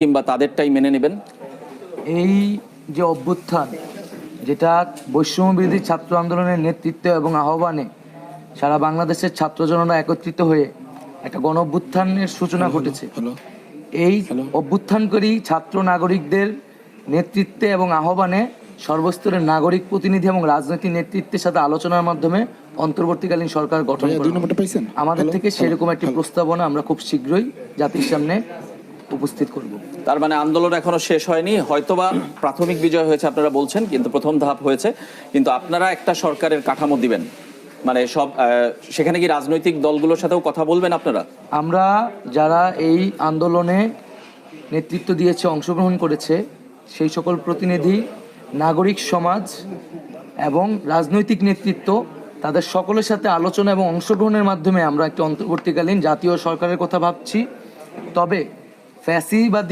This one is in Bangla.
কিংবা তাদেরটাই মেনে নেবেন? এই যে অভ্যুত্থান, যেটা বৈষম্যবিরোধী ছাত্র আন্দোলনের নেতৃত্বে এবং আহ্বানে সারা বাংলাদেশের ছাত্র জনতা একত্রিত হয়ে একটা গণ অভ্যুত্থানের সূচনা ঘটেছে। এই অভ্যুত্থানকারী ছাত্র নাগরিকদের নেতৃত্বে এবং আহ্বানে সর্বস্তরের নাগরিক প্রতিনিধি এবং রাজনৈতিক নেতৃত্বের সাথে আলোচনার মাধ্যমে অন্তর্বর্তীকালীন সরকার গঠন করা হবে। আমাদের থেকে সেরকম একটি প্রস্তাবনা আমরা খুব শীঘ্রই জাতির সামনে উপস্থিত করব। তার মানে আন্দোলন এখনো শেষ হয়নি, হয়তোবা প্রাথমিক বিজয় হয়েছে আপনারা বলছেন, কিন্তু প্রথম ধাপ হয়েছে। কিন্তু আপনারা একটা সরকারের কাঠামো দিবেন, মানে সব সেখানে কি রাজনৈতিক দলগুলোর সাথেও কথা বলবেন আপনারা? আমরা যারা এই আন্দোলনে নেতৃত্ব দিয়েছে, অংশগ্রহণ করেছে, সেই সকল প্রতিনিধি, নাগরিক সমাজ এবং রাজনৈতিক নেতৃত্ব, তাদের সকলের সাথে আলোচনা এবং অংশগ্রহণের মাধ্যমে আমরা একটি অন্তর্বর্তীকালীন জাতীয় সরকারের কথা ভাবছি। তবে ফ্যাসিবাদী